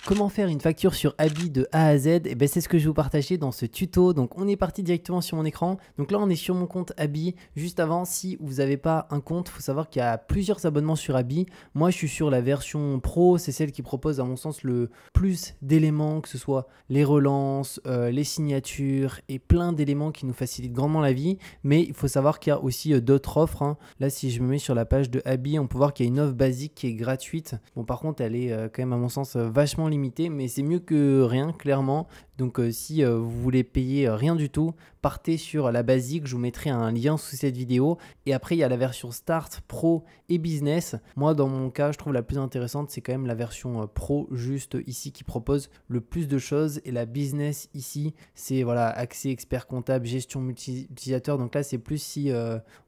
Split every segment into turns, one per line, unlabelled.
Comment faire une facture sur Abi de A à Z? Et ben c'est ce que je vais vous partager dans ce tuto. Donc on est parti directement sur mon écran. Donc là on est sur mon compte Abi. Juste avant, si vous n'avez pas un compte, il faut savoir qu'il y a plusieurs abonnements sur Abi. Moi je suis sur la version Pro, c'est celle qui propose à mon sens le plus d'éléments, que ce soit les relances, les signatures et plein d'éléments qui nous facilitent grandement la vie. Mais il faut savoir qu'il y a aussi d'autres offres, hein. Là si je me mets sur la page de Abi, on peut voir qu'il y a une offre basique qui est gratuite. Bon par contre elle est quand même à mon sens vachement limité, mais c'est mieux que rien, clairement. Donc si vous voulez payer rien du tout, partez sur la basique, je vous mettrai un lien sous cette vidéo. Et après il y a la version Start, Pro et Business. Moi dans mon cas je trouve la plus intéressante, c'est quand même la version Pro juste ici qui propose le plus de choses, et la Business ici c'est voilà, accès expert comptable, gestion multi-utilisateur. Donc là c'est plus si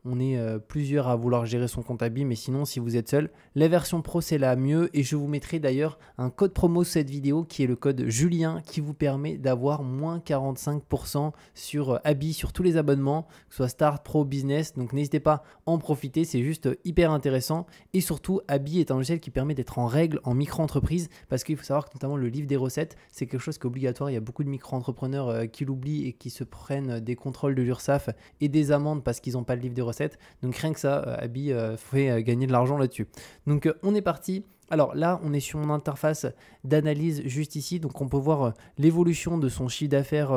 on est plusieurs à vouloir gérer son compte Abi, mais sinon si vous êtes seul, la version Pro c'est la mieux. Et je vous mettrai d'ailleurs un code promo sous cette vidéo qui est le code Julien, qui vous permet d'avoir moins 45% sur Abi, sur tous les abonnements, que ce soit Start, Pro, Business. Donc n'hésitez pas à en profiter, c'est juste hyper intéressant. Et surtout, Abi est un logiciel qui permet d'être en règle en micro-entreprise, parce qu'il faut savoir que notamment le livre des recettes, c'est quelque chose qui est obligatoire. Il y a beaucoup de micro-entrepreneurs qui l'oublient et qui se prennent des contrôles de l'URSSAF et des amendes parce qu'ils n'ont pas le livre des recettes. Donc rien que ça, Abi fait gagner de l'argent là-dessus. Donc on est parti. Alors là, on est sur mon interface d'analyse juste ici. Donc on peut voir l'évolution de son chiffre d'affaires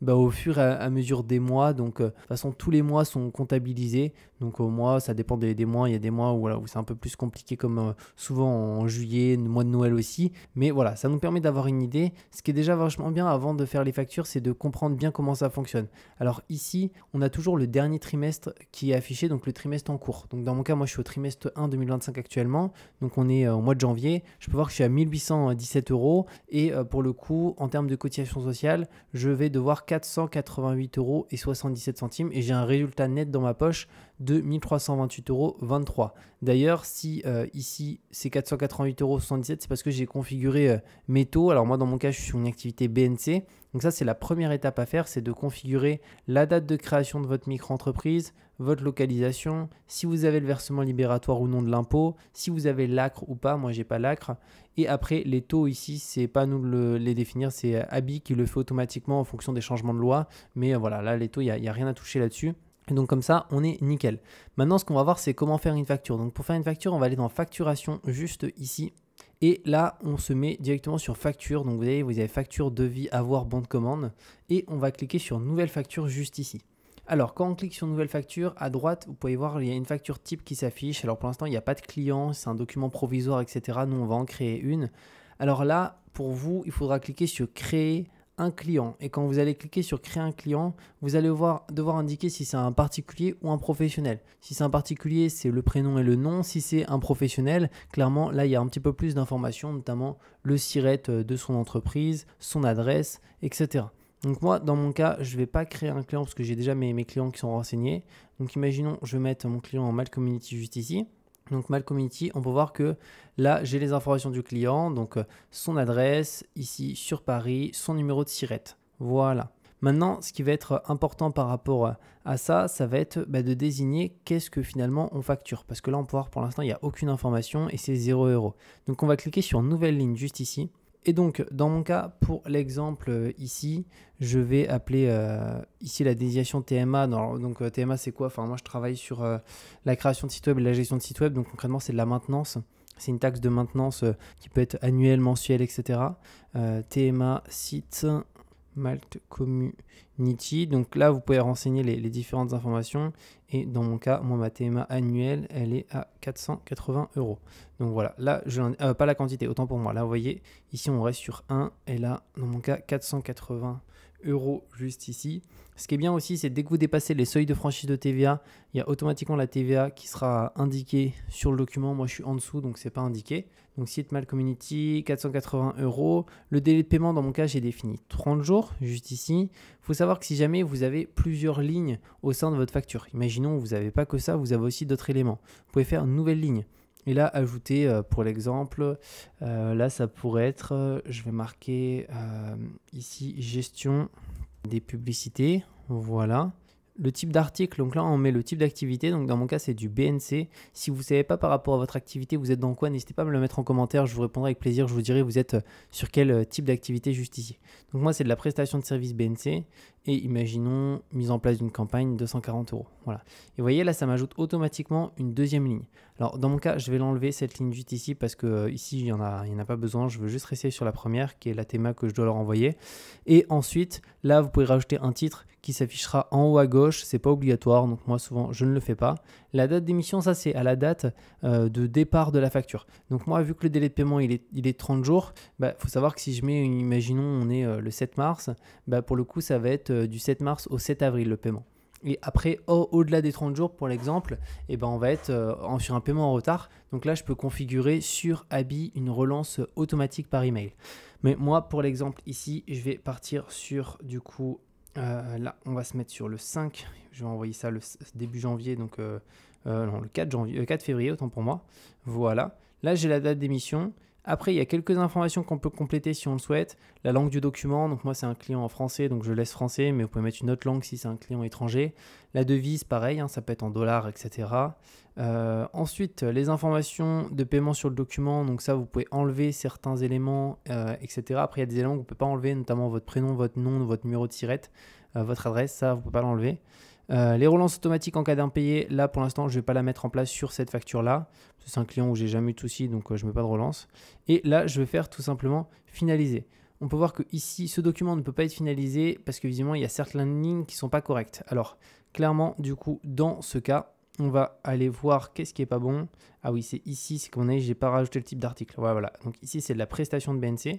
au fur et à mesure des mois. Donc de toute façon, tous les mois sont comptabilisés. Donc au mois, ça dépend des mois. Il y a des mois où, voilà, où c'est un peu plus compliqué, comme souvent en juillet, le mois de Noël aussi. Mais voilà, ça nous permet d'avoir une idée. Ce qui est déjà vachement bien avant de faire les factures, c'est de comprendre bien comment ça fonctionne. Alors ici, on a toujours le dernier trimestre qui est affiché, donc le trimestre en cours. Donc dans mon cas, moi je suis au trimestre 1 2025 actuellement. Donc on est au mois de janvier. Je peux voir que je suis à 1817 € et pour le coup, en termes de cotisation sociale, je vais devoir 488 € et 77 centimes, et j'ai un résultat net dans ma poche de 1328,23 €. D'ailleurs, si ici c'est 488,77 €, c'est parce que j'ai configuré mes taux. Alors moi dans mon cas, je suis sur une activité BNC. Donc ça, c'est la première étape à faire, c'est de configurer la date de création de votre micro-entreprise, votre localisation, si vous avez le versement libératoire ou non de l'impôt, si vous avez l'ACRE ou pas. Moi, j'ai pas l'ACRE. Et après, les taux ici, c'est pas nous de les définir, c'est Abi qui le fait automatiquement en fonction des changements de loi. Mais voilà, là, les taux, il n'y a rien à toucher là-dessus. Et donc comme ça, on est nickel. Maintenant, ce qu'on va voir, c'est comment faire une facture. Donc pour faire une facture, on va aller dans facturation juste ici. Et là, on se met directement sur facture. Donc vous avez facture, devis, avoir, bon de commande. Et on va cliquer sur nouvelle facture juste ici. Alors, quand on clique sur nouvelle facture, à droite, vous pouvez voir, il y a une facture type qui s'affiche. Alors pour l'instant, il n'y a pas de client, c'est un document provisoire, etc. Nous, on va en créer une. Alors là, pour vous, il faudra cliquer sur créer un client. Et quand vous allez cliquer sur créer un client, vous allez devoir indiquer si c'est un particulier ou un professionnel. Si c'est un particulier, c'est le prénom et le nom. Si c'est un professionnel, clairement, là, il y a un petit peu plus d'informations, notamment le SIRET de son entreprise, son adresse, etc. Donc moi, dans mon cas, je ne vais pas créer un client parce que j'ai déjà mes clients qui sont renseignés. Donc imaginons, je vais mettre mon client en Mail Community juste ici. Donc Mail Community, on peut voir que là, j'ai les informations du client, donc son adresse, ici sur Paris, son numéro de SIRET. Voilà. Maintenant, ce qui va être important par rapport à ça, ça va être de désigner qu'est-ce que finalement on facture. Parce que là, on peut voir pour l'instant, il n'y a aucune information et c'est 0 €. Donc on va cliquer sur nouvelle ligne juste ici. Et donc, dans mon cas, pour l'exemple ici, je vais appeler ici la désignation TMA. Donc, TMA, c'est quoi? Enfin, moi, je travaille sur la création de site web et la gestion de site web. Donc, concrètement, c'est de la maintenance. C'est une taxe de maintenance qui peut être annuelle, mensuelle, etc. TMA, site, Malte Community. Donc là, vous pouvez renseigner les différentes informations. Et dans mon cas, moi, ma TMA annuelle, elle est à 480 €. Donc voilà, là, pas la quantité, autant pour moi. Là, vous voyez, ici, on reste sur 1. Et là, dans mon cas, 480 € juste ici. Ce qui est bien aussi, c'est dès que vous dépassez les seuils de franchise de TVA, il y a automatiquement la TVA qui sera indiquée sur le document. Moi, je suis en dessous, donc c'est pas indiqué. Donc, site Mail Community, 480 €. Le délai de paiement, dans mon cas, j'ai défini 30 jours, juste ici. Il faut savoir que si jamais vous avez plusieurs lignes au sein de votre facture, imaginons que vous n'avez pas que ça, vous avez aussi d'autres éléments. Vous pouvez faire une nouvelle ligne. Et là, ajouter, pour l'exemple, là, ça pourrait être, je vais marquer ici, gestion des publicités. Voilà. le type d'article, donc là on met le type d'activité, donc dans mon cas c'est du BNC. Si vous ne savez pas par rapport à votre activité, vous êtes dans quoi, n'hésitez pas à me le mettre en commentaire, je vous répondrai avec plaisir, je vous dirai vous êtes sur quel type d'activité juste ici. Donc moi c'est de la prestation de service BNC et imaginons mise en place d'une campagne 240 €. Voilà. Et vous voyez là ça m'ajoute automatiquement une deuxième ligne. Alors dans mon cas je vais l'enlever cette ligne juste ici parce que ici il n'y en a pas besoin, je veux juste rester sur la première qui est la théma que je dois leur envoyer. Et ensuite là vous pouvez rajouter un titre qui s'affichera en haut à gauche, c'est pas obligatoire, donc moi souvent je ne le fais pas. La date d'émission, ça c'est à la date de départ de la facture. Donc moi vu que le délai de paiement il est 30 jours, faut savoir que si je mets, imaginons on est le 7 mars, pour le coup ça va être du 7 mars au 7 avril le paiement. Et après, au-delà des 30 jours, pour l'exemple, on va être sur un paiement en retard. Donc là, je peux configurer sur Abi une relance automatique par email. Mais moi, pour l'exemple ici, je vais partir sur du coup, là, on va se mettre sur le 5. Je vais envoyer ça le début janvier, donc non, le 4 février, autant pour moi. Voilà. Là, j'ai la date d'émission. Après, il y a quelques informations qu'on peut compléter si on le souhaite. La langue du document, donc moi c'est un client en français, donc je laisse français, mais vous pouvez mettre une autre langue si c'est un client étranger. La devise, pareil, ça peut être en dollars, etc. Ensuite, les informations de paiement sur le document, donc ça vous pouvez enlever certains éléments, etc. Après, il y a des éléments que vous ne pouvez pas enlever, notamment votre prénom, votre nom, votre numéro de SIRET, votre adresse, ça vous ne pouvez pas l'enlever. Les relances automatiques en cas d'impayé, là pour l'instant je ne vais pas la mettre en place sur cette facture là. C'est un client où j'ai jamais eu de soucis, donc je ne mets pas de relance. Et là je vais faire tout simplement finaliser. On peut voir que ici ce document ne peut pas être finalisé parce que visiblement il y a certaines lignes qui ne sont pas correctes. Alors clairement du coup dans ce cas on va aller voir qu'est-ce qui n'est pas bon. Ah oui, c'est ici, c'est qu'on j'ai pas rajouté le type d'article. Voilà. Donc ici, c'est de la prestation de BNC.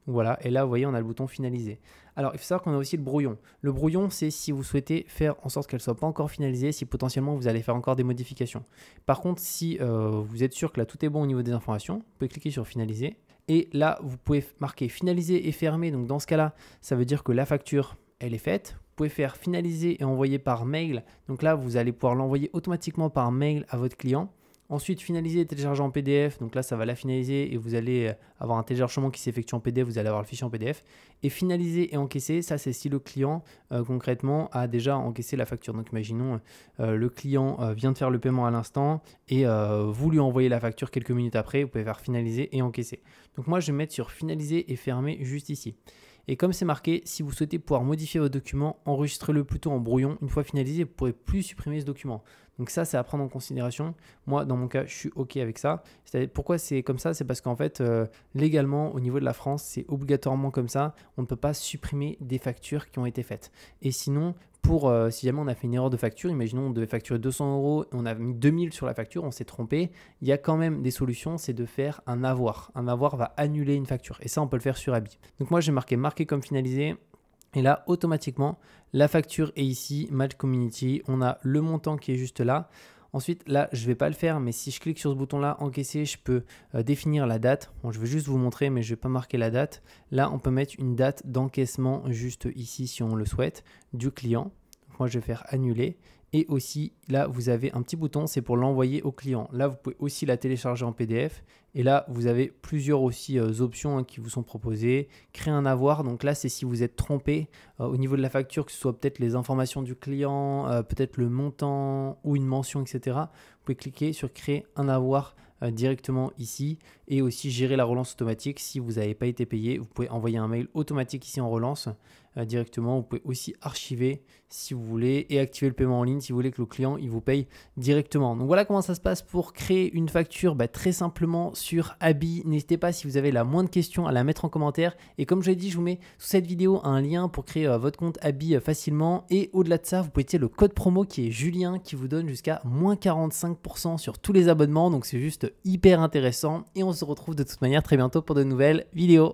Donc voilà, et là, vous voyez, on a le bouton finaliser. Alors, il faut savoir qu'on a aussi le brouillon. Le brouillon, c'est si vous souhaitez faire en sorte qu'elle ne soit pas encore finalisée, si potentiellement vous allez faire encore des modifications. Par contre, si vous êtes sûr que là, tout est bon au niveau des informations, vous pouvez cliquer sur finaliser. Et là, vous pouvez marquer finaliser et fermer. Donc dans ce cas-là, ça veut dire que la facture, elle est faite. Vous pouvez faire finaliser et envoyer par mail. Donc là, vous allez pouvoir l'envoyer automatiquement par mail à votre client. Ensuite, finaliser et télécharger en PDF. Donc là, ça va la finaliser et vous allez avoir un téléchargement qui s'effectue en PDF. Vous allez avoir le fichier en PDF. Et finaliser et encaisser, ça c'est si le client concrètement a déjà encaissé la facture. Donc imaginons le client vient de faire le paiement à l'instant et vous lui envoyez la facture quelques minutes après. Vous pouvez faire finaliser et encaisser. Donc moi, je vais mettre sur finaliser et fermer juste ici. Et comme c'est marqué, si vous souhaitez pouvoir modifier votre document, enregistrez-le plutôt en brouillon. Une fois finalisé, vous ne pourrez plus supprimer ce document. Donc ça, c'est à prendre en considération. Moi, dans mon cas, je suis OK avec ça. Pourquoi c'est comme ça? C'est parce qu'en fait, légalement, au niveau de la France, c'est obligatoirement comme ça. On ne peut pas supprimer des factures qui ont été faites. Et sinon, si jamais on a fait une erreur de facture, imaginons on devait facturer 200 €, on a mis 2000 sur la facture, on s'est trompé, il y a quand même des solutions, c'est de faire un avoir. Un avoir va annuler une facture et ça on peut le faire sur Abi. Donc moi j'ai marqué comme finalisé et là automatiquement la facture est ici, Match Community, on a le montant qui est juste là. Ensuite, là, je ne vais pas le faire, mais si je clique sur ce bouton-là, encaisser, je peux définir la date. Bon, je vais juste vous montrer, mais je ne vais pas marquer la date. Là, on peut mettre une date d'encaissement juste ici, si on le souhaite, du client. Donc, moi, je vais faire annuler. Et aussi, là, vous avez un petit bouton, c'est pour l'envoyer au client. Là, vous pouvez aussi la télécharger en PDF. Et là, vous avez plusieurs aussi options qui vous sont proposées. Créer un avoir, donc là, c'est si vous êtes trompé au niveau de la facture, que ce soit peut-être les informations du client, peut-être le montant ou une mention, etc. Vous pouvez cliquer sur créer un avoir directement ici et aussi gérer la relance automatique. Si vous n'avez pas été payé, vous pouvez envoyer un mail automatique ici en relance directement. Vous pouvez aussi archiver si vous voulez et activer le paiement en ligne si vous voulez que le client il vous paye directement. Donc voilà comment ça se passe pour créer une facture très simplement sur Abi. N'hésitez pas si vous avez la moindre question à la mettre en commentaire et comme je l'ai dit, je vous mets sous cette vidéo un lien pour créer votre compte Abi facilement et au-delà de ça, vous pouvez utiliser le code promo qui est Julien qui vous donne jusqu'à moins 45% sur tous les abonnements. Donc c'est juste hyper intéressant et on se retrouve de toute manière très bientôt pour de nouvelles vidéos.